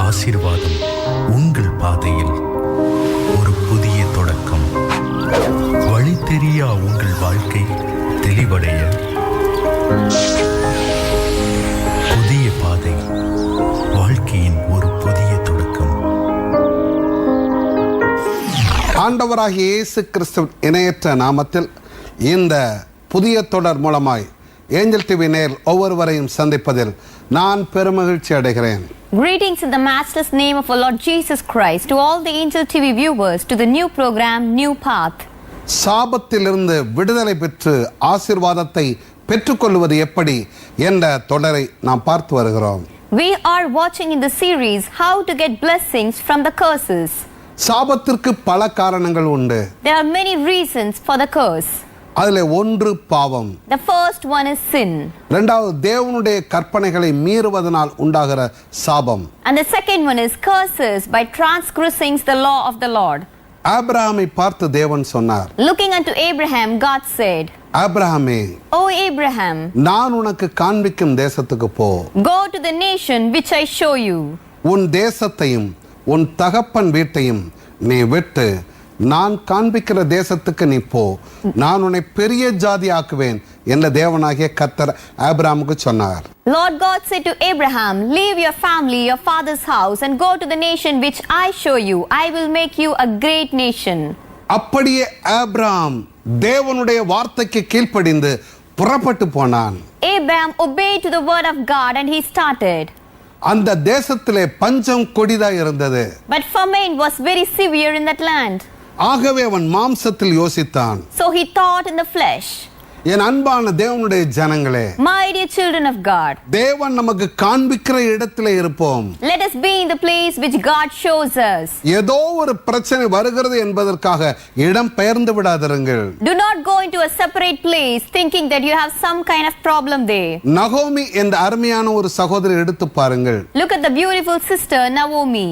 ஆசீர்வாதம் உங்கள் பாதையில் ஒரு புதிய தொடக்கம். வழி தெரியா உங்கள் வாழ்க்கை தெளிவடைய புதிய பாதை, வாழ்க்கையின் ஒரு புதிய தொடக்கம். ஆண்டவராகிய இயேசு கிறிஸ்துவின் இணையற்ற நாமத்தில் இந்த புதிய தொடர் மூலமாய் ஏஞ்சல் டிவி நேயர் ஒவ்வொருவரையும் சந்திப்பதில் நான் பெருமகிழ்ச்சி அடைகிறேன். Greetings in the matchless name of our Lord Jesus Christ to all the Angel TV viewers to the new program, New Path. சாபத்திலிருந்து விடுதலை பெற்று ஆசீர்வாதத்தை பெற்றுக்கொள்வது எப்படி என்ற தொடரை நாம் பார்த்து வருகிறோம். We are watching in the series how to get blessings from the curses. சாபத்திற்கு பல காரணங்கள் உண்டு. There are many reasons for the curse. அதிலே ஒன்று பாவம். The first one is sin. இரண்டாவது தேவனுடைய கற்பனைகளை மீறுவதனால் உண்டாகிற சாபம். And the second one is curses by transgressing the law of the Lord. ஆபிரகாமை பார்த்து தேவன் சொன்னார். Looking unto Abraham, God said, ஆபிரகாமே, O Abraham, நான் உனக்கு காண்பிக்கும் தேசத்துக்கு போ. go to the nation which I show you. உன் தேசத்தையும் உன் தகப்பன் வீட்டையும் நீ விட்டு நான் காண்பிக்கிற தேசத்துக்கு நீ போ, நான் உன்னை பெரிய ஜாதி ஆக்குவேன் என்ற தேவனாகிய கர்த்தர் ஆபிரகாமுக்கு சொன்னார். Lord God said to Abraham, leave your family, your father's house, and go to the nation which I show you. I will make you a great nation. அப்படியே ஆபிரகாம் தேவனுடைய வார்த்தைக்கு கீழ்ப்படிந்து புறப்பட்டு போனான். Abraham obeyed to the word of God and he started. அந்த தேசத்திலே பஞ்சம் கொடிதா இருந்தது. But famine was very severe in that land. ஆகவே அவன் மாம்சத்தில் யோசித்தான். So he thought in the flesh. என் அன்பான தேவனுடைய ஜனங்களே, My dear children of God, தேவன் நமக்கு காண்பிக்கிற இடத்திலே இருப்போம். let us be in the place which God shows us. ஏதோ ஒரு பிரச்சனை வருகிறது என்பதற்காக இடம் பெயர்ந்து விடாதிருங்கள். Do not go into a separate place thinking that you have some kind of problem there. நகோமி என்ற அருமையான ஒரு சகோதரி எடுத்து பாருங்கள். Look at the beautiful sister Naomi.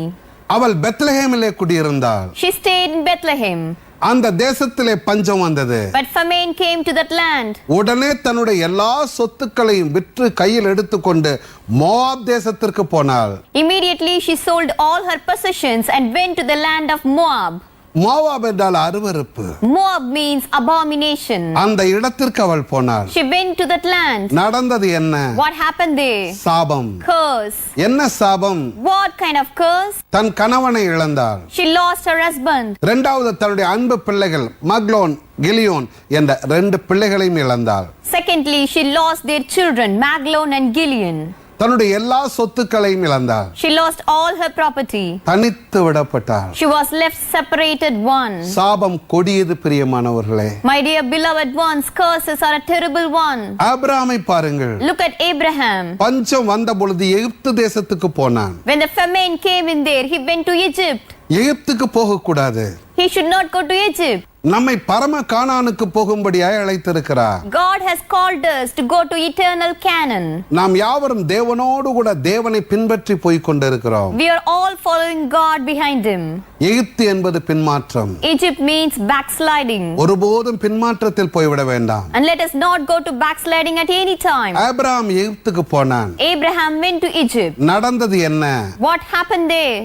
அவள் பெத்லஹேமிலே குடியிருந்தாள். She stayed in Bethlehem. அந்த தேசத்திலே பஞ்சம் வந்தது. But famine came to that land. உடனே தன்னுடைய எல்லா சொத்துக்களையும் விற்று கையில் எடுத்துக்கொண்டு மோவாப் தேசத்திற்கு போனாள். Immediately she sold all her possessions and went to the land of Moab. Moab என்றால் அருவருப்பு. Moab means abomination. அந்த இடத்திற்கு அவள் போனாள். She went to that land. நடந்தது என்ன? What happened there? சாபம். Curse. என்ன சாபம்? What kind of curse? தன் கணவனை இழந்தாள். She lost her husband. இரண்டாவது தன்னுடைய அன்பு பிள்ளைகள் மக்லோன் கிலியோன் என்ற 2 பிள்ளைகளையும் இழந்தாள். Secondly, she lost their children, Maglon and Gileon. தன்னுடைய எல்லா சொத்துக்களையும் இழந்தாள். She lost all her property. தனித்து விடப்பட்டாள். She was left separated one. சாபம் கொடியது பிரியமானவர்களே. My dear beloved ones, curses are a terrible one. ஆபிரகாமை பாருங்கள். Look at Abraham. பஞ்சம் வந்த பொழுது எகிப்து தேசத்துக்கு போனான். When the famine came in there, he went to Egypt. எகிப்துக்கு போக கூடாது. He should not go to Egypt. நம்மை பரம கானானுக்கு போகும்படியாய் அழைத்திருக்கிறார். God has called us to go to eternal Canaan. நாம் யாவரும் தேவனோடு கூட தேவனை பின்பற்றி போய் கொண்டிருக்கிறோம். We are all following God behind him. எகிப்து என்பது பின்மாற்றம். Egypt means backsliding. ஒருபோதும் பின்மாற்றத்தில் போய்விட வேண்டாம். And let us not go to backsliding at any time. Abraham எகிப்துக்கு போனான். Abraham went to Egypt. நடந்தது என்ன? What happened there?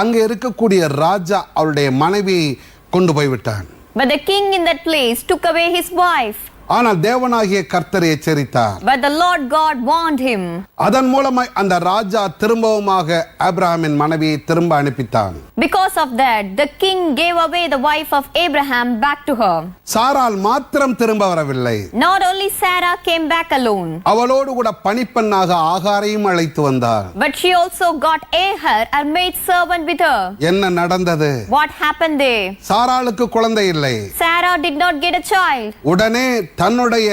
அங்கே இருக்கக்கூடிய ராஜா அவருடைய மனைவியை கொண்டு போய்விட்டான். But the king in that place took away his wife. ஆனால் தேவனாகிய கர்த்தர் எச்சரித்தார். But the Lord God warned him. அதன் மூலமாய் அந்த ராஜா திரும்பவுமாக ஆபிரகாமின் மனைவியை திரும்ப அனுப்பித்தான். Because of that, the king gave away the wife of Abraham back to her. சாராள் மாத்திரம் திரும்ப வரவில்லை. Not only Sarah came back alone, அவளோடு கூட பணிப்பெண்ணாக ஆகாரையும் அழைத்து வந்தார். but she also got Ahar, her maid servant, with her. என்ன நடந்தது? What happened there? சாராளுக்கு குழந்தை இல்லை. Sarah did not get a child. உடனே தன்னுடைய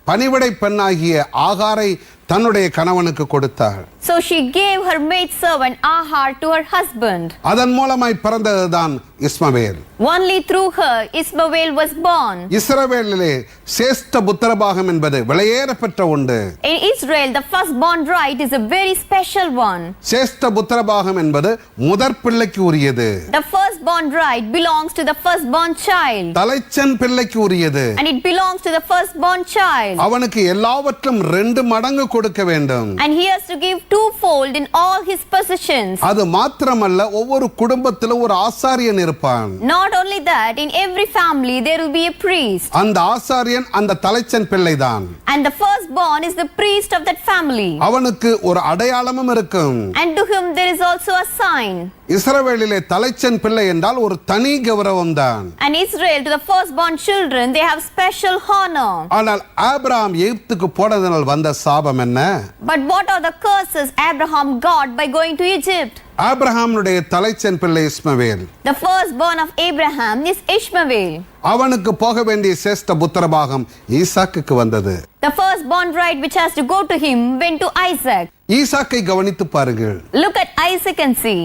பணிவிடை பெண்ணாகிய ஆகாரை தன்னுடைய கணவனுக்கு கொடுத்தாள். So she gave her maid servant Ahar to her husband. அதன் மூலமாய் பிறந்ததுதான் இஸ்மவேல். Only through her Ismael was born. இஸ்ரவேலிலே சேஷ்ட புத்திரபாகம் என்பது விலையேறப்பெற்ற உண்டு. In Israel, the firstborn right is a very special one. சேஷ்ட புத்திரபாகம் என்பது முதற் பிள்ளைக்கு உரியது. The firstborn right belongs to the firstborn child. தலைச்சன் பிள்ளைக்கு உரியது. And it belongs to the firstborn child. அவனுக்கு எல்லாவற்றும் 2 மடங்கு கொடுக்க வேண்டும். And he has to give twofold in all his possessions. அது மாத்திரமல்ல, ஒவ்வொரு குடும்பத்திலும் ஒரு ஆசாரியன் இருப்பான். Not only that, in every family there will be a priest. அந்த ஆசாரியன் அந்த தலைச்சன் பிள்ளைதான். And the firstborn is the priest of that family. அவனுக்கு ஒரு அடையாளமும் இருக்கும். And to him there is also a sign. இஸ்ரவேலிலே தலைச்சன் பிள்ளை என்றால் ஒரு தனி கௌரவம் தான். And Israel, to the firstborn children, they have special honor. ஆனால் ஆபிரகாம் எகிப்துக்கு போனதனால் வந்த சாபம் என்ன? But what are the curses Abraham got by going to Egypt? ஆபிரகாமுடைய தலைச்சன் பிள்ளை இஸ்மவேல். The firstborn of Abraham is Ishmael. அவனுக்கு போக வேண்டிய சேஷ்ட புத்திரபாகம் ஈசாக்குக்கு வந்தது. The firstborn right which has to go to him went to Isaac. ஈசாக்கை கவனித்து பாருங்கள். Look at Isaac and see.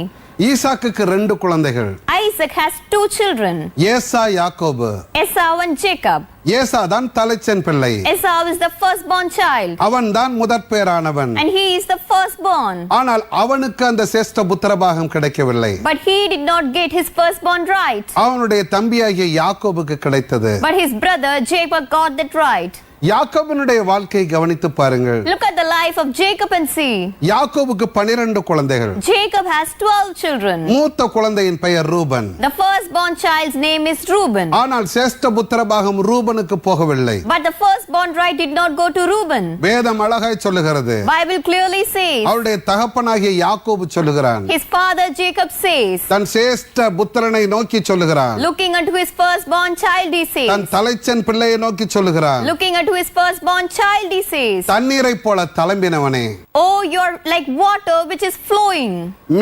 ஈசாக்குக்கு 2 குழந்தைகள். Isaac has 2 children. ஏசா, யாக்கோபு. Esau and Jacob. ஏசா தான் தலைச்சன் பிள்ளை. Esau is the firstborn child. அவன் தான் முதற்பேரானவன். And he is the firstborn. ஆனால் அவனுக்கு அந்த சேஷ்ட புத்திரபாகம் கிடைக்கவில்லை. But he did not get his firstborn right. அவனுடைய தம்பியாகிய யாக்கோபுக்கு கிடைத்தது. But his brother Jacob got that right. யாக்கோபினுடைய வாழ்க்கையை கவனித்து பாருங்கள். Look at the life of Jacob and see. யாக்கோபுக்கு 12 குழந்தைகள். Jacob has 12 children. மூத்த குழந்தையின் பெயர் Ruban. The firstborn child's name is Reuben. ஆனால் சேஷ்ட புத்திரபாகம் ரூபனுக்கு போகவில்லை. But the firstborn right did not go to Reuben. வேதம் அழகாய் சொல்லுகிறது. Bible clearly says. அவருடைய தகப்பனாகிய யாக்கோபு சொல்லுகிறான். His father Jacob says. தன் சேஷ்ட புத்திரனை நோக்கி சொல்லுகிறான். Looking unto his firstborn child he says. தன் தலைச்சன் பிள்ளையை நோக்கி சொல்லுகிறான். Looking unto his firstborn child he says. தண்ணீரை போல தளம்பினவனே. Oh, you're like water which is flowing.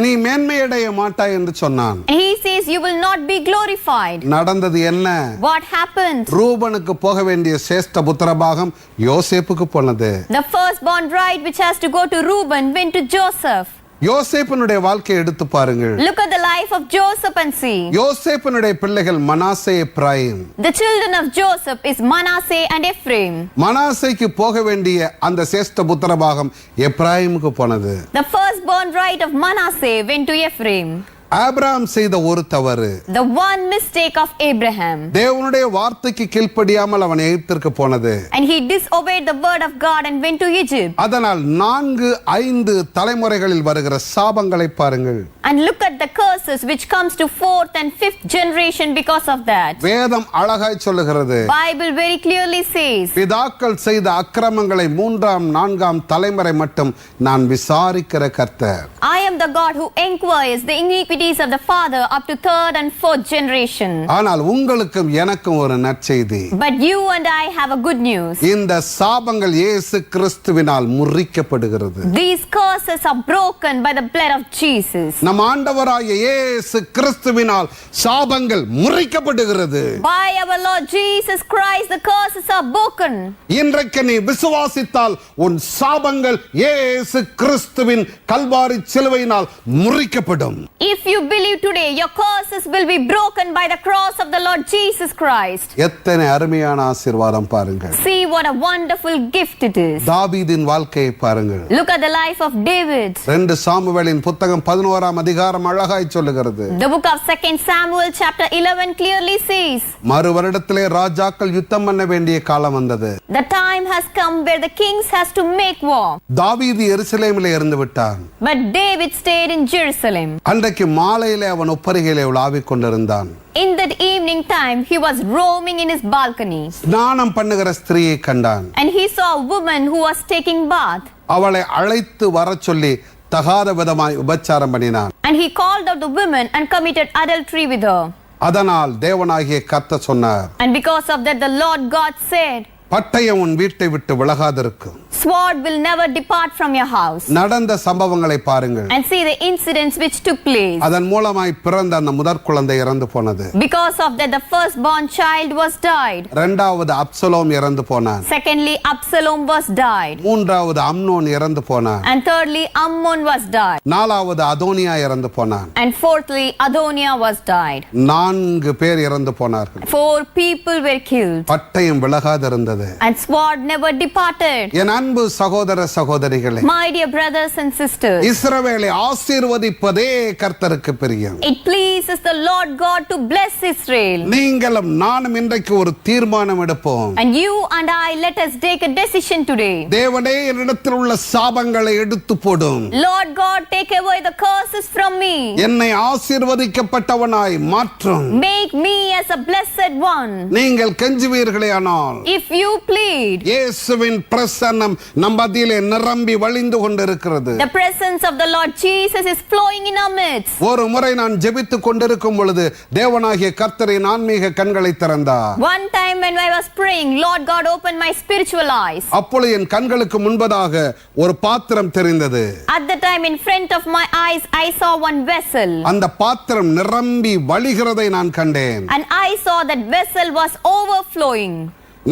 நீ மேன்மையடைய மாட்டாய் என்று சொன்னான். And he says you will not be glorified. நடந்தது என்ன? What happened? ரூபனுக்கு போக வேண்டிய சேஷ்ட புத்திரபாகம் யோசேப்புக்கு போனது. The firstborn right which has to go to Reuben went to Joseph. யோசேப்பினுடைய வாழ்க்கையை எடுத்து பாருங்கள். Look at the life of Joseph and see. யோசேப்பினுடைய பிள்ளைகள் Manasseh, Ephraim. The children of Joseph is Manasseh and Ephraim. மனாசேக்கு போக வேண்டிய அந்த சேஷ்ட புத்திரபாகம் எப்ராயிமுக்கு போனது. The firstborn right of Manasseh went to Ephraim. Abraham செய்த ஒரு தவறு. The one mistake of Abraham. தேவனுடைய வார்த்தைக்கு கீழ்ப்படியாமல் அவன் எகிப்திற்கு போனது. And he disobeyed the word of God and went to Egypt. அதனால் 4-5 தலைமுறைகளில் வருகிற சாபங்களை பாருங்கள். And look at the curses which comes to 4th and 5th generation because of that. வேதம் அழகாய் சொல்லுகிறது. Bible very clearly says. பிதாக்கள் செய்த அக்கிரமங்களை 3-4 தலைமுறை மட்டும் நான் விசாரிக்கிற கர்த்தர். I am the God who inquires the iniquities of the father up to 3rd and 4th generation. ஆனால் உங்களுக்கும் எனக்கும் ஒரு நற்செய்தி. But you and I have a good news. இந்த சாபங்கள் இயேசு கிறிஸ்துவினால் முறிக்கப்படுகிறது. These curses are broken by the blood of Jesus. நம் ஆண்டவராகிய இயேசு கிறிஸ்துவினால் சாபங்கள் முறிக்கப்படுகிறது. By our Lord Jesus Christ the curses are broken. இன்றைக்கு நீ விசுவாசித்தால் உன் சாபங்கள் இயேசு கிறிஸ்துவின் Kalvari சிலுவையினால் முறிக்கப்படும். If you believe today, your curses will be broken by the cross of the Lord Jesus Christ. எத்தனை அருமையான ஆசீர்வாதம் பாருங்கள். See what a wonderful gift it is. தாவீதின் வாழ்க்கையை பாருங்கள். Look at the life of David. 2 சாமுவேலின் புத்தகம் 11ஆம் அதிகாரம் அழகாய் சொல்லுகிறது. The book of 2 Samuel chapter 11 clearly says. மறு வருடத்திலே ராஜாக்கள் யுத்தம் பண்ண வேண்டிய காலம் வந்தது. The time has come where the kings has to make war. தாவீது எருசலேமிலே இருந்து விட்டான். But David stayed in Jerusalem. அன்றைக்கு மாலையிலே அவன் ஒப்பரிகையிலே உலாவிக் கொண்டிருந்தான். In that evening time he was roaming in his balcony. ஸ்நானம் பண்ணுகிற ஸ்திரீயை கண்டான். And he saw a woman who was taking bath. அவளை அழைத்து வரச் சொல்லி தகாத விதமாய் உபச்சாரம் பண்ணினான். And he called out the woman and committed adultery with her. அதனால் தேவனாகிய கர்த்தர் சொன்னார். And because of that the Lord God said. பட்டயம் உன் வீட்டை விட்டு விலகாதிருக்கும். Sword will never depart from your house. நடந்த சம்பவங்களை பாருங்கள். And see the incidents which took place. அதன் மூலமாய் பிறந்த அந்த முதற் குழந்தை இறந்து போனது. Because of that the firstborn child was died. இரண்டாவது அப்சலோம் இறந்து போனான். Secondly Absalom was died. மூன்றாவது அம்னோன் இறந்து போனான். And thirdly Ammon was died. நாலாவது அதோனியா இறந்து போனான். And fourthly Adoniah was died. 4 பேர் இறந்து போனார்கள். 4 people were killed. பட்டயம் விலகாதிருந்தது. விடப்படாது. and sword never departed. என் அன்பு சகோதர சகோதரிகளே, My dear brothers and sisters, இஸ்ரவேலை ஆசீர்வதிப்பதே கர்த்தருக்கு பிரியம். it pleases the Lord God to bless Israel. நீங்களும் நானும் இன்றைக்கு ஒரு தீர்மானம் எடுப்போம். And you and I, let us take a decision today. தேவனே, என்னிடத்தில் உள்ள சாபங்களை எடுத்து போடும். Lord God, take away the curses from me. என்னை ஆசீர்வதிக்கப்பட்டவனாய் மாற்றும். Make me as a blessed one. நீங்கள் கெஞ்சுவீர்களே ஆனால், If you plead, இயேசுவின் பிரசன்னம் நம் மத்தியிலே நிரம்பி வழிந்து கொண்டிருக்கிறது. the presence of the Lord Jesus is flowing in our midst. ஒரு முறை நான் ஜெபித்துக் கொண்டிருக்கும் பொழுது தேவனாகிய கர்த்தரின் ஆன்மீக கண்களை திறந்தார். One time when I was praying, Lord God opened my spiritual eyes. அப்பொழுது என் கண்களுக்கு முன்பதாக ஒரு பாத்திரம் தெரிந்தது. At the time, in front of my eyes, I saw one vessel. அந்த பாத்திரம் நிரம்பி வழிகிறதை நான் கண்டேன். And I saw that vessel was overflowing.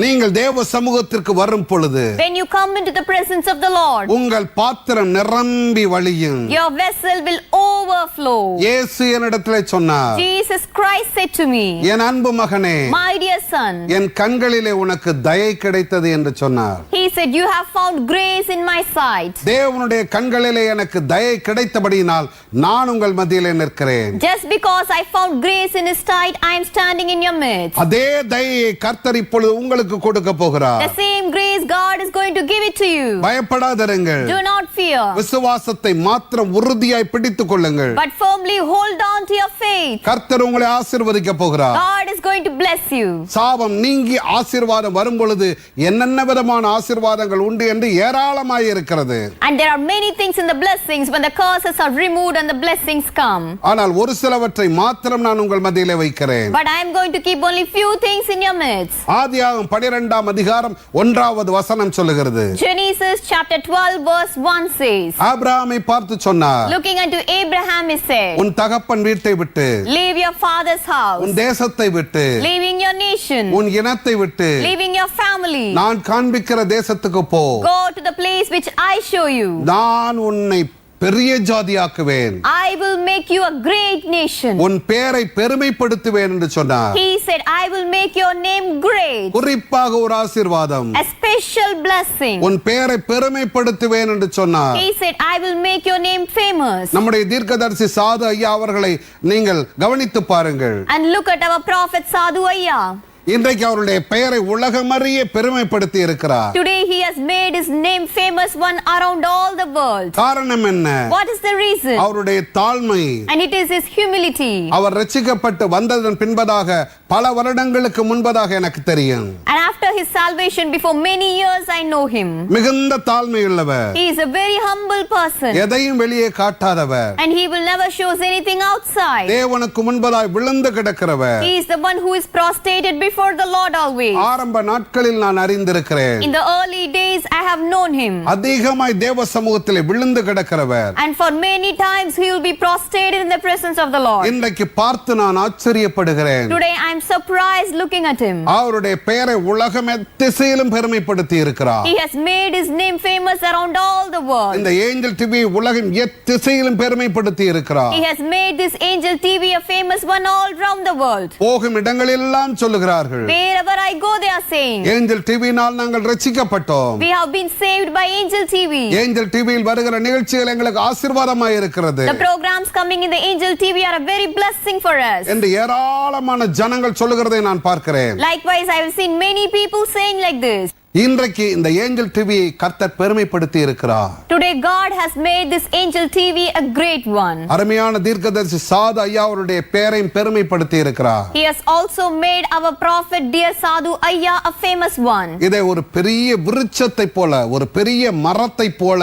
நீங்கள் தேவ சமூகத்திற்கு வரும் பொழுது When you come into the presence of the Lord, உங்கள் பாத்திரம் நிரம்பி வழியும். your vessel will overflow. இயேசு என்னிடத்திலே சொன்னார், Jesus Christ said to me, என் அன்பு மகனே, my dear son, என் கண்களிலே உனக்கு தயை கிடைத்தது என்று சொன்னார். he said, you have found grace in my sight. தேவனுடைய கண்களிலே எனக்கு தயை கிடைத்தபடியினால் நான் உங்கள் மத்தியிலே நிற்கிறேன். Just because I found grace in his sight, I am standing in your midst. அதே தயையை கர்த்தர் இப்பொழுது உங்களுக்கு கொடுக்க போகிறார். The same grace God is going to give it to you. பயப்படாதிருங்கள். Do not fear, விசுவாசத்தை மாத்திரம் உறுதியாய் பிடித்துக் கொள்ளுங்கள். but firmly hold on to your faith. கர்த்தர் உங்களை ஆசீர்வதிக்க போகிறார். God is going to bless you. சாபம் நீங்கி ஆசீர்வாதம் வரும் பொழுது என்னென்ன விதமான ஆசீர்வாதங்கள் உண்டு என்று ஏராளமாய் இருக்கிறது. And there are many things in the blessings when the curses are removed and the blessings come. ஆனால் ஒரு சிலவற்றை மாத்திரம் நான் உங்கள் மத்தியிலே வைக்கிறேன். But I am going to keep only few things in your midst. ஆதியாகமம் 12ஆம் அதிகாரம் 1வது வசனம் சொல்லுகிறது. Genesis chapter 12 verse 1 says, ஆபிரகாமை பார்த்து சொன்னார், looking unto Abraham he said, உன் தகப்பன் வீட்டை விட்டு, leave your father's house, உன் தேசத்தை விட்டு, leaving your nation, உன் இனத்தை விட்டு, leaving your family, நான் காண்பிக்கிற தேசத்துக்கு போ. go to the place which I show you. நான் உன்னை பெரிய ஜாதியாக்குவேன். I will make you a great nation. உன் பெயரை பெருமைப்படுத்துவேன் என்று சொன்னார். He said, I will make your name great. குறிப்பாக ஒரு ஆசீர்வாதம். A special blessing. உன் பெயரை பெருமைப்படுத்துவேன் என்று சொன்னார். He said, I will make your name famous. நம்முடைய தீர்க்கதரிசி சாது ஐயா அவர்களை நீங்கள் கவனித்து பாருங்கள். And look at our prophet Sadhu Ayya. இன்றைக்கு அவருடைய பெயரை உலகமறிய பெருமைப்படுத்தி இருக்கிறார். Today he has made his name famous one around all the world. காரணம் என்ன? What is the reason? அவருடைய தாழ்மை. And it is his humility. அவர் ரட்சிக்கப்பட்டு வந்ததன் பின்பதாக பல வருடங்களுக்கு முன்பதாக எனக்கு தெரியும். And after his salvation, before many years I know him. மிகுந்த தாழ்மையுள்ளவர். He is a very humble person. எதையும் வெளியே காட்டாதவர். And he will never show anything outside. தேவனுக்கு முன்பதாய் விழுந்து கிடக்கிறவர். He is the one who is prostrated before the Lord always. ஆரம்ப நாட்களில் நான் அறிந்திருக்கிறேன். In the early days I have known him. அதிகமாய் தேவ சமூகத்திலே விழுந்து கிடக்கிறவர். And for many times he will be prostrated in the presence of the Lord. இன்றைக்கு பார்த்து நான் ஆச்சரியப்படுகிறேன். Today I am surprised looking at him. அவருடைய பெயரை உலகம் எத்திசையிலும் பெருமைப்படுத்தி இருக்கிறார். He has made his name famous around all the world. இந்த angel TV உலகம் எத்திசையிலும் பெருமைப்படுத்தி இருக்கிறார். He has made this Angel TV a famous one all around the world. போகும் இடங்களெல்லாம் சொல்லுகிறார்கள், Wherever I go they are saying, Angel டிவினால் நாங்கள் ரட்சிக்கப்பட்டோம். we have been saved by Angel TV. Angel டிவியில் வருகிற நிகழ்ச்சிகள் எங்களுக்கு ஆசீர்வாதமாய் இருக்கிறது The programs coming in the Angel TV are a very blessing for us. என்று ஏராளமான ஜனங்கள் சொல்லுகிறதை நான் பார்க்கிறேன். Likewise, I have seen many people saying like this. இன்றைக்கு இந்த ஏஞ்சல் டிவியை கர்த்தர் பெருமைப்படுத்தி இருக்கிறார். Today God has made this Angel TV a great one. அருமையான தீர்க்கதரிசி சாது ஐயா அவருடைய பெயரையும் பெருமைப்படுத்தி இருக்கிறார். He has also made our prophet dear Sadhu Ayya a famous one. இதை ஒரு பெரிய விருட்சத்தை போல, ஒரு பெரிய மரத்தை போல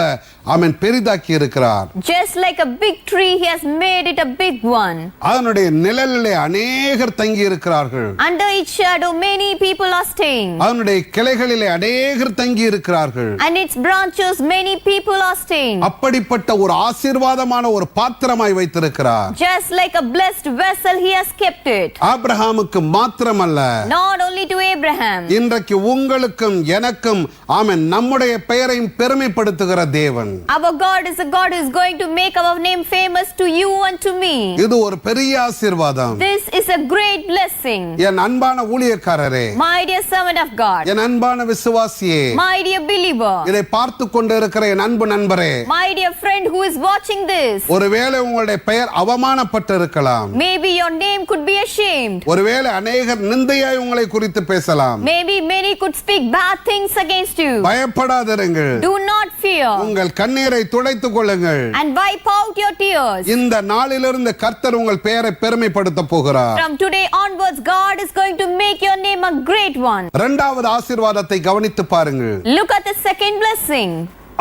அவன் பெரிதாக்கி இருக்கிறார். Just like a big tree, he has made it a big one. அதனுடைய நிழலிலே அநேகர் தங்கி இருக்கிறார்கள். Under its shadow many people are staying. அதனுடைய கிளைகளிலே அநேகர் தங்கி இருக்கிறார்கள். And its branches many people are staying. அப்படிப்பட்ட ஒரு ஆசீர்வாதமான ஒரு பாத்திரமாய் வைத்திருக்கிறார். Just like a blessed vessel he has kept it. ஆபிரகாமுக்கு மாத்திரமல்ல, Not only to Abraham. இன்றைக்கு உங்களுக்கும் எனக்கும் ஆமென் நம்முடைய பெயரையும் பெருமைப்படுத்துகிற தேவன். Our God is a God who is going to make our name famous to you and to me. இது ஒரு பெரிய ஆசீர்வாதம். This is a great blessing. என் அன்பான ஊழியக்காரரே, My dear servant of God, என் அன்பான விசுவாசியே, my dear believer, இதை பார்த்து கொண்டு இருக்கிற என் அன்பு நண்பரே, my dear friend who is watching this, ஒருவேளை உங்களுடைய பெயர் அவமானப்பட்டு இருக்கலாம். maybe your name could be ashamed. ஒருவேளை அநேகர் நிந்தையாய் உங்களை குறித்து பேசலாம். Maybe many could speak bad things against you. பயப்படாதிருங்கள். Do not fear உங்கள் கண்ணீரை துடைத்துக் கொள்ளுங்கள். and wipe out your tears. இந்த நாளிலிருந்து கர்த்தர் உங்கள் பெயரை பெருமைப்படுத்த போகிறார். From today onwards, God is going to make your name a great one. இரண்டாவது ஆசீர்வாதத்தை கவனித்து பாருங்கள். Look at the second blessing.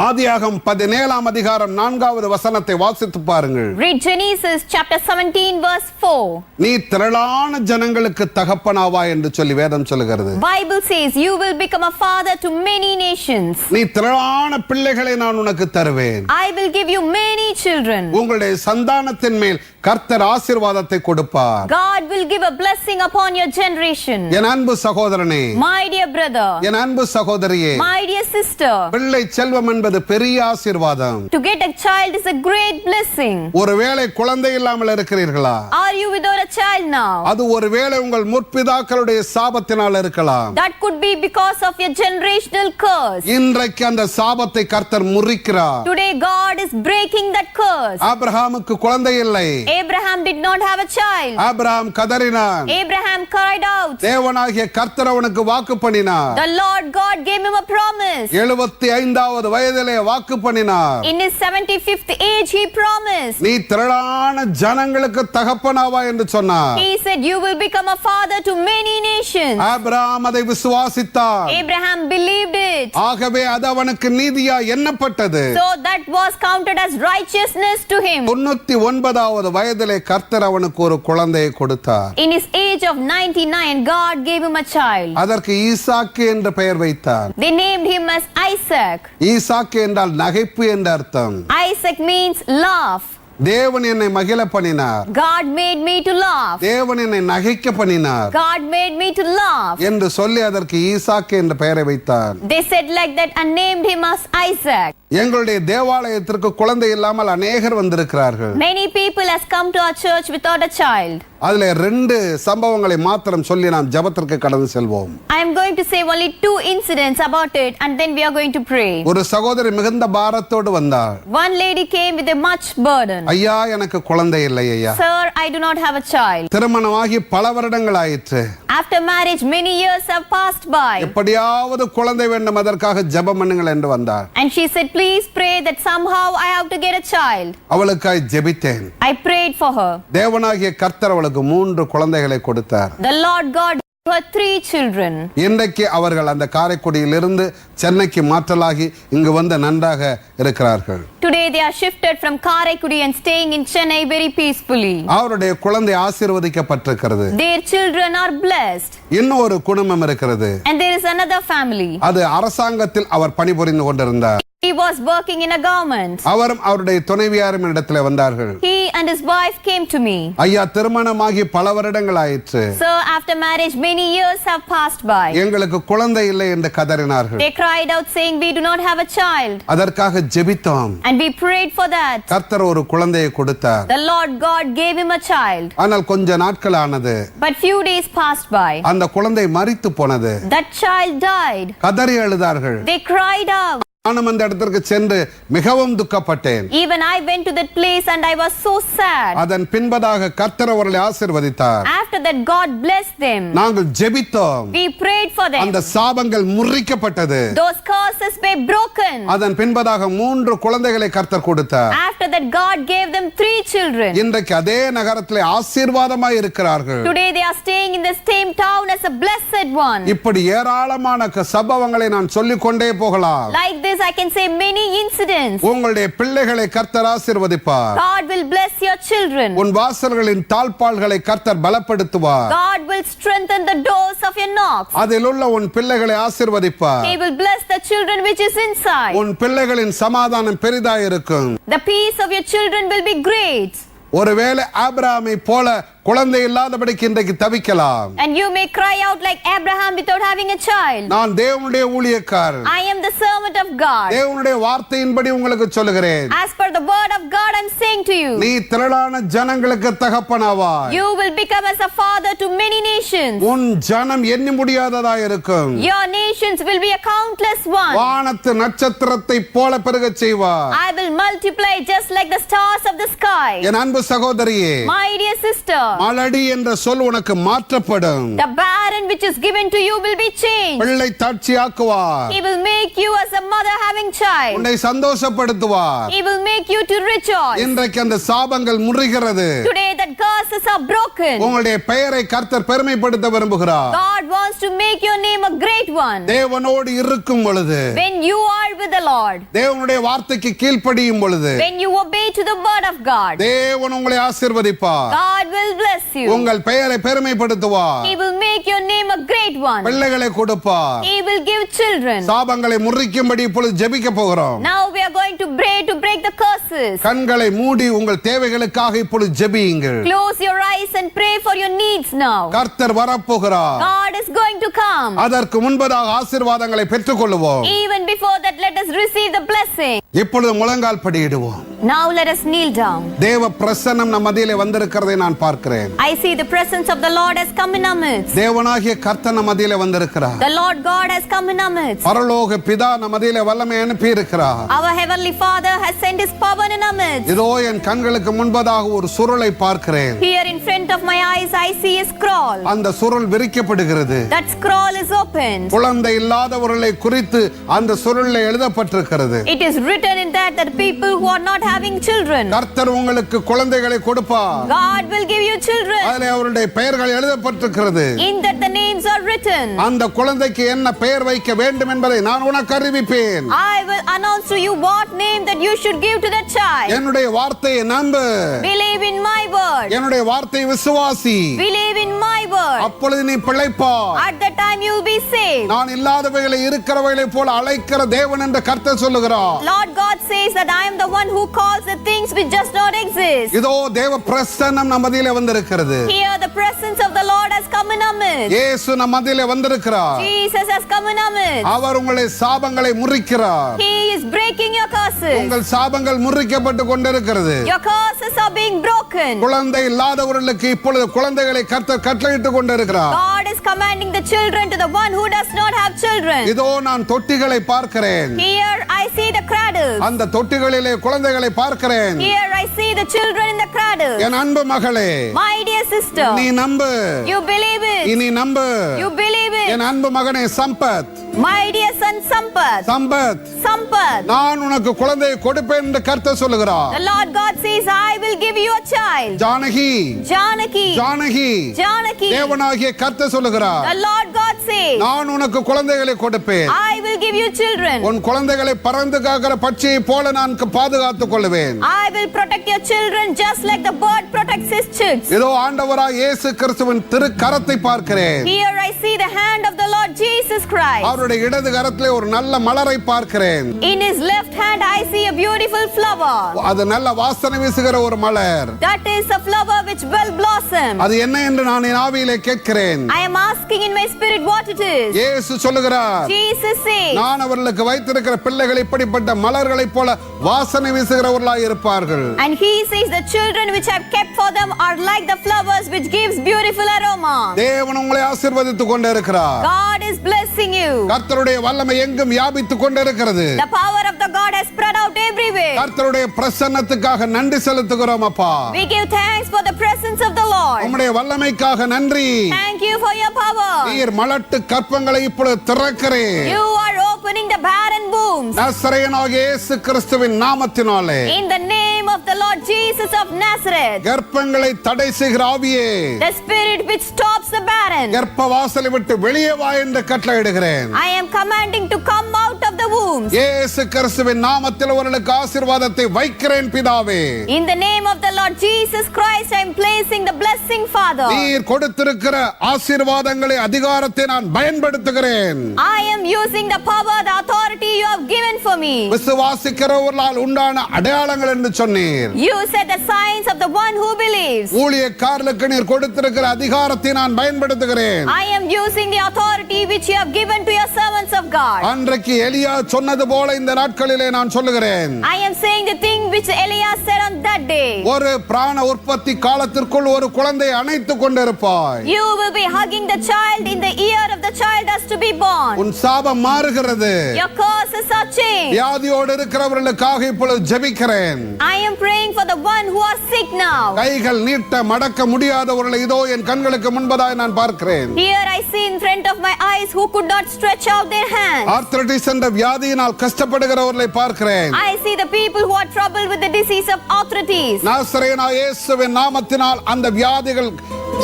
ஆதியாகமம் 17 அதிகாரம் 4வது வசனத்தை வாசித்து பாருங்கள். Read Genesis chapter 17 verse 4. நீ திரளான ஜனங்களுக்கு தகப்பனாவாய் என்று சொல்லி வேதம் சொல்லுகிறது. Bible says you will become a father to many nations. நீ திரளான பிள்ளைகளை நான் உனக்கு தருவேன். I will give you many children. உங்களுடைய சந்தானத்தின் மேல் கர்த்தர் ஆசீர்வாதத்தை கொடுப்பார். God will give a blessing upon your generation. என் அன்பு சகோதரனே, My dear brother, என் அன்பு சகோதரியே, my dear sister, பிள்ளை செல்வம் என்பது பெரிய ஆசீர்வாதம். to get a child is a great blessing. ஒருவேளை குழந்தை இல்லாமல் இருக்கிறீர்களா? Are you without a child now? அது ஒருவேளை உங்கள் முற்பிதாக்களுடைய சாபத்தினால் இருக்கலாம். That could be because of your generational curse. இன்றைக்கு அந்த சாபத்தை கர்த்தர் முறிக்கிறார். Today God is breaking that curse. ஆபிரகாமுக்கு குழந்தை இல்லை. Abraham did not have a child. Abraham கதறினான். Abraham cried out. தேவனாகிய கர்த்தர் அவனுக்கு வாக்கு பண்ணினார். The Lord God gave him a promise. 75வது வயதிலே வாக்கு பண்ணினார். In his 75th age he promised. நீ திரளான ஜனங்களுக்கு தகப்பனாவாய் என்று சொன்னார். He said you will become a father to many nations. Abraham அதை விசுவாசித்தார். Abraham believed it. ஆகவே அது அவனுக்கு நீதியா எண்ணப்பட்டது. So that was counted as righteousness to him. 99வது வயதிலே கர்த்தர் அவனுக்கு ஒரு குழந்தையை கொடுத்தார். In his age of 99 God gave him a child. அதற்கு ஈசாக்கு என்று பெயர் வைத்தார். They named him as Isaac. ஈசாக்கு என்றால் நகைப்பு என்று அர்த்தம். Isaac means laugh. தேவன் என்னை மகிழ பண்ணினார். God made me to laugh. தேவன் என்னை நகைக்க பண்ணினார் God made me to laugh. என்று சொல்லி அதற்கு ஈசாக்கு என்ற பெயரை வைத்தார். They said like that and named him as Isaac. எங்களுடைய தேவாலயத்திற்கு குழந்தை இல்லாமல் அநேகர் வந்திருக்கிறார்கள். Many people has come to our church without a child. அதுல 2 சம்பவங்களை மாத்திரம் சொல்லி நாம் ஜெபத்திற்கு கடந்து செல்வோம். I am going to say only 2 incidents about it and then we are going to pray. ஒரு சகோதரி மிகுந்த பாரத்தோடு வந்தார். One lady came with a much burden. ஐயா, எனக்கு குழந்தை இல்லை ஐயா. Sir, I do not have a child. திருமணமாகி பல வருடங்கள் ஆயிற்று. After marriage many years have passed by. எப்படியாவது குழந்தை வேண்டும், அதற்காக ஜெபம் பண்ணுங்கள் என்று வந்தார். And she said please pray that somehow I have to get a child. அவளுக்காய் ஜெபித்தேன். I prayed for her. தேவனாகிய கர்த்தர் அவளுக்கு 3 குழந்தைகளை கொடுத்தார். The Lord God gave her 3 children. இன்றைக்கு அவர்கள் அந்த காரைக்குடியிலிருந்து சென்னைக்கு மாற்றலாகி இங்கு வந்து நன்றாக இருக்கிறார்கள். Today they are shifted from Karaikudi and staying in Chennai very peacefully. அவருடைய குழந்தை ஆசீர்வதிக்கப்பட்டிருக்கிறது. Their children are blessed. இன்னொரு குடும்பம் இருக்கிறது. And there is another family. அது அரசாங்கத்தில் அவர் பணிபுரிந்து கொண்டிருந்தார். He was working in a government. அவரும் அவருடைய துணைவியாரும் இடத்திலே வந்தார்கள். He and his wife came to me. ஐயா, திருமணமாகி பல வருடங்கள் ஆயிற்று. Sir, after marriage many years have passed by. எங்களுக்கு குழந்தை இல்லை என்று கதறினார்கள். They cried out saying we do not have a child. அதற்காக ஜெபித்தோம். And we prayed for that. கர்த்தர் ஒரு குழந்தையை கொடுத்தார். The Lord God gave him a child. ஆனால் கொஞ்ச நாட்கள் ஆனது. But few days passed by. அந்த குழந்தை மரித்து போனது. That child died. கதறி அழுதார்கள். They cried out. நானும் அந்த இடத்திற்கு சென்று மிகவும் துக்கப்பட்டேன். Even I went to that place and I was so sad. அதன் பின்பதாக கர்த்தர் அவர்களை ஆசீர்வதித்தார். After that God blessed them. நாங்கள் ஜெபித்தோம். We prayed for them. அந்த சாபங்கள் முறிக்கப்பட்டது. Those curses were broken. அதன் பின்பதாக 3 குழந்தைகளை கர்த்தர் கொடுத்தார். After that God gave them 3 children. இன்றைக்கு அதே நகரத்திலே ஆசீர்வாதமாய் இருக்கிறார்கள். Today they are staying in the same town as a blessed one. இப்படி ஏராளமான சம்பவங்களை நான் சொல்லிக் கொண்டே போகலாம். Like this I can say many incidents. உங்களுடைய பிள்ளைகளை கர்த்தர் ஆசீர்வதிப்பார். God will bless your children. உன் வாசல்களின் தாழ்பாள்களை கர்த்தர் பலப்படுத்துவார். God will strengthen the doors of your knocks. அதில் உள்ள உன் பிள்ளைகளை ஆசீர்வதிப்பார். He will bless the children which is inside. உன் பிள்ளைகளின் சமாதானம் பெரிதாய் இருக்கும். The peace of your children will be great. ஒருவேளை ஆபிரகாமை போல குழந்தை இல்லாதபடிக்கு இன்றைக்கு தவிக்கலாம். And you may cry out like Abraham without having a child. நான் தேவனுடைய ஊழியக்காரன். I am the servant of God. தேவனுடைய வார்த்தையின்படி உங்களுக்கு சொல்லுகிறேன். As per the word of God, I'm saying to you, நீ திரளான ஜனங்களுக்கு தகப்பனாவாய். you will become as a father to many nations. உன் ஜனம் எண்ணி முடியாததா இருக்கும். Your nations will be a countless one. வானத்து நட்சத்திரத்தை போல பெருகச் செய்வார். I will multiply just like the stars of the sky. என் அன்பு சகோதரியே, My dear sister, மலடி என்ற சொல் உனக்கு மாற்றப்படும். the barren which is given to you will be changed. பிள்ளை தாட்சியாக்குவார். He will make you as a mother having child. உன்னை சந்தோஷப்படுத்துவார். He will make you to rejoice. இன்றைக்கு அந்த சாபங்கள் முறிகிறது. Today the curses are broken. உங்களுடைய பெயரை கர்த்தர் பெருமைப்படுத்த விரும்புகிறார். God wants to make your name a great one. தேவனோடு இருக்கும் பொழுது, When you are with the Lord, தேவனுடைய வார்த்தைக்கு கீழ்ப்படியும் பொழுது, when you obey to the word of God, தேவன் உங்களை ஆசீர்வதிப்பார். God will bless you. உங்கள் பெயரை பெருமைப்படுத்துவார். He will make your name a great one. பிள்ளைகளை கொடுப்பார். He will give children. சாபங்களை முறிக்கும்படி இப்பொழுது ஜெபிக்க போகிறோம். Now we are going to pray to break the curses. கண்களை மூடி உங்கள் தேவைகளுக்காக இப்பொழுது ஜெபியுங்கள். Close your eyes and pray for your needs now. கர்த்தர் வரப்போகிறார். God is going to come. அதற்கு முன்பதாக ஆசீர்வாதங்களை பெற்றுக்கொள்வோம். Even before that, let us receive the blessing. இப்பொழுது முழங்கால் படியிடுவோம். Now let us kneel down. தேவ பிரசன்னம் நம் மத்தியிலே வந்திருக்கிறதை நான் பார்க்கிறேன். I see the presence of the Lord has come in our midst. தேவனாகிய கர்த்தர் நம் மத்தியிலே வந்திருக்கிறார். The Lord God has come in our midst. பரலோக பிதா நம் மத்தியிலே வல்லமை அனுப்பி இருக்கிறார். Our heavenly Father has sent his power in our midst. இதோ என் கண்களுக்கு முன்பதாக ஒரு சுருளை பார்க்கிறேன். Here in front of my eyes I see a scroll. அந்த சுருள் விரிக்கப்படுகிறது. That scroll is opened. குழந்தை இல்லாதவர்களை குறித்து அந்த சுருளில் எழுதப்பட்டிருக்கிறது. It is written in that people who are not having children, கர்த்தர் உங்களுக்கு குழந்தைகளை கொடுப்பார். God will give you children. அதிலே அவருடைய பெயர்கள் எழுதப்பட்டிருக்கிறது. In that the names are written. அந்த குழந்தைக்கு என்ன பெயர் வைக்க வேண்டும் என்பதை நான் உனக்கு அறிவிப்பேன். I will announce to you what name that you should give to that child. என்னுடைய வார்த்தையை நம்பு. Believe in my word. என்னுடைய வார்த்தையை விசுவாசி. Believe in my word. அப்பொழுது நீ பிழைப்பாய். At that time you will be saved. நான் இல்லாதவைகளை இருக்கிறவைகளை போல அழைக்கிற தேவன் என்று கர்த்தர் சொல்லுகிறார். Lord God says that I am the one who calls the things which just not exist. இதோ தேவ பிரசன்னம் நம் மத்தியிலே வந்திருக்கிறது. Here the presence of the Lord has come in our midst. இயேசு நம் மத்தியிலே வந்திருக்கிறார். Jesus has come in our midst. அவர் உங்களை சாபங்களை முறிக்கிறார். He is breaking your curses. உங்கள் சாபங்கள் முறிக்கப்பட்டு கொண்டிருக்கிறது. Your curses are being broken. குழந்தை இல்லாதவர்களுக்கு இப்பொழுது குழந்தைகளை கர்த்தர் கட்டளையிட்டுக் கொண்டிருக்கிறார். God is commanding the children to the one who does not have children. இதோ நான் தொட்டிகளை பார்க்கிறேன். Here I see the cradles. அந்த தொட்டிகளிலே குழந்தைகளை பார்க்கிறேன். Here I see the children in the cradles. என் அன்பு மகளே, My dear sister, நீ நம்பு. you believe it. இனி நம்பு. You believe it. என் அன்பு மகனே Sampath, My dear son Sampath. Sampath, Sampath. நான் உனக்கு குழந்தையை கொடுப்பேன் என்று கர்த்தர் சொல்லுகிறார். The Lord God says, I will give you a child. Janaki, Janaki. Janaki, Janaki. தேவனாகிய கர்த்தர் சொல்லுகிறார். The Lord God says, நான் உனக்கு குழந்தைகளை கொடுப்பேன். I will give you children. உன் குழந்தைகளை பறந்து காக்கிற பட்சியை போல நான் பாதுகாத்துக் கொள்வேன். I will protect your children just like the bird protects his chicks. இதோ ஆண்டவராய் இயேசு கிறிஸ்துவின் திருக்கரத்தை பார்க்கிறேன். Here I see the hand of the Lord Jesus Christ. அவருடைய இடது கரத்திலே ஒரு நல்ல மலரை பார்க்கிறேன். In his left hand I see a beautiful flower. அது நல்ல வாசனை வீசுகிற ஒரு மலர். That is a flower which will blossom. அது என்ன என்று நான் என் ஆவியிலே கேட்கிறேன். I am asking in my spirit what it is. இயேசு சொல்லுகிறார், Jesus says, நான் அவர்களுக்கு வைத்திருக்கிற பிள்ளைகள் இப்படிப்பட்ட மலர்களைப் போல வாசனை வீசுகிறவர்களாய் இருப்பார்கள். and he says the children which I have kept for them are like the flowers which gives beautiful aroma. தேவன் உங்களை ஆசீர்வதித்துக் கொண்டிருக்கிறார். God is blessing you. கர்த்தருடைய வல்லமை எங்கும் வியாபித்துக் கொண்டிருக்கிறது. The power of the God has spread out everywhere. கர்த்தருடைய பிரசன்னத்துக்காக நன்றி செலுத்துகிறோம் அப்பா. We give thanks for the presence of the Lord. உம்முடைய வல்லமைக்காக நன்றி. Thank you for your power. நீர் மலட்டு கற்பங்களை இப்பொழுது திறக்கிறேன். You are opening the barren wombs. நசரேயனாகிய இயேசு கிறிஸ்துவின் நாமத்தினாலே In the name of the Lord Jesus of Nazareth. கர்ப்பங்களை தடை செய்கிற ஆவியே, The spirit which stops the barren. கர்ப்ப வாசலை விட்டு வெளியே வா என்று கட்டளையிடுகிறேன். I am commanding to come out of the wombs. இயேசு கிறிஸ்துவின் நாமத்தில் அவர்களுக்கு ஆசீர்வாதத்தை வைக்கிறேன் பிதாவே. In the name of the Lord Jesus Christ I am placing the blessing, Father. நீர் கொடுத்திருக்கிற ஆசீர்வாதங்களை அதிகாரத்தை நான் பயன்படுத்துகிறேன். I am using the power, the authority you have given for me. விசுவாசிக்கிறவர்களால் உண்டான அடையாளங்கள் என்று சொன்னீர். You said the signs of the one who believes. lives. ஊழியக்காரர்களுக்கு நீர் கொடுத்திருக்கிற அதிகாரத்தை நான் பயன்படுத்துகிறேன். I am using the authority which you have given to your servants of God. அன்றைக்கு எலியா சொன்னது போல இந்த நாட்களிலே நான் சொல்லுகிறேன். I am saying the thing which Elias said on that day. ஒரு பிராண உற்பத்தி காலத்திற்குள் ஒரு குழந்தையை அணைத்துக் கொண்டிருப்பாய். You will be hugging the child in the ear of the child as to be born. உன் சாபம் மாறுகிறது. Your curses are changed. வியாதியோடு இருக்கிறவர்களுக்காக இப்பொழுது ஜெபிக்கிறேன். I am praying for the one who are sick now. கைகள் நீட்ட மடக்க முடியாதவர்களை இதோ என் கண்களுக்கு முன்பதாய் நான் பார்க்கிறேன். Here I see in front of my eyes who could not stretch out their hands. Arthritis என்ற வியாதியினால் கஷ்டப்படுகிறவர்களை பார்க்கிறேன். I see the people who are troubled with the disease of arthritis. நாசரேயனாகிய இயேசுவின் நாமத்தினால் அந்த வியாதிகள்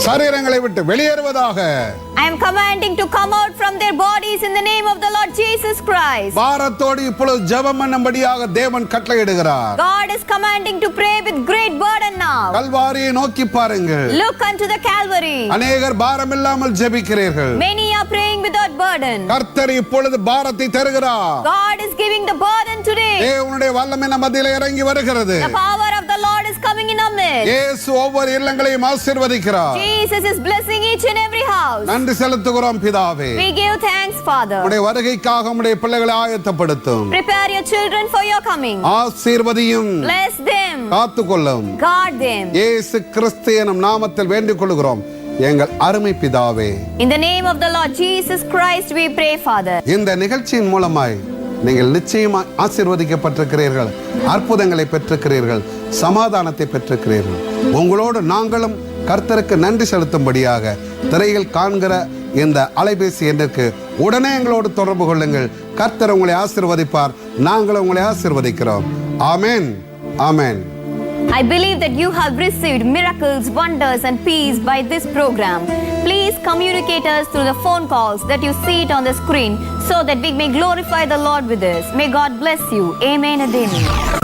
சரீரங்களை விட்டு வெளியேறுவதாக. I am commanding to come out from their bodies in the name of the Lord Jesus Christ. பாரத்தோடு இப்பொழுது ஜெபம் பண்ணும்படியாக தேவன் கட்டளையிடுகிறார். God is commanding to pray with great burden now. கல்வாரியை நோக்கி பாருங்கள். Look unto the Calvary. அநேகர் பாரமில்லாமல் ஜெபிக்கிறீர்கள். Many are praying without burden. கர்த்தர் இப்பொழுது பாரத்தை தருகிறார். God is giving the burden today. தேவனுடைய வல்லமை நம்ம மத்தியிலே இறங்கி வருகிறது. The power of the Lord is coming in our midst. இயேசு ஒவ்வொரு இல்லங்களையும் ஆசீர்வதிக்கிறார். Jesus is blessing each and every house. நன்றி செலுத்துகிறோம் பிதாவே. We give thanks, Father. உம்முடைய வருகைக்காக உம்முடைய பிள்ளைகளை ஆயத்தப்படுத்தும். Prepare your children for your coming. ஆசீர்வதியும். Bless them. காத்துக்கொள்ளும். Guard them. இயேசு கிறிஸ்து எனும் நாமத்தில் வேண்டிக் கொள்கிறோம் எங்கள் அருமை பிதாவே. In the name of the Lord Jesus Christ we pray, Father. இந்த நிகழ்ச்சியின் மூலமாய் நீங்கள் நிச்சயமாக ஆசீர்வதிக்கப்பட்டிருக்கிறீர்கள். அற்புதங்களை பெற்றிருக்கிறீர்கள். சமாதானத்தை பெற்றிருக்கிறீர்கள். உங்களோடு நாங்களும் கர்த்தருக்கு நன்றி செலுத்தும்படியாக திரையில் காண்கிற இந்த அலைபேசி எண்ணிற்கு உடனே எங்களோடு தொடர்பு கொள்ளுங்கள். கர்த்தர் உங்களை ஆசீர்வதிப்பார். நாங்கள் உங்களை ஆசீர்வதிக்கிறோம். ஆமென். ஆமென். I believe that you have received miracles, wonders and peace by this program. Please communicate us through the phone calls that you see it on the screen so that we may glorify the Lord with this. May God bless you. Amen and amen.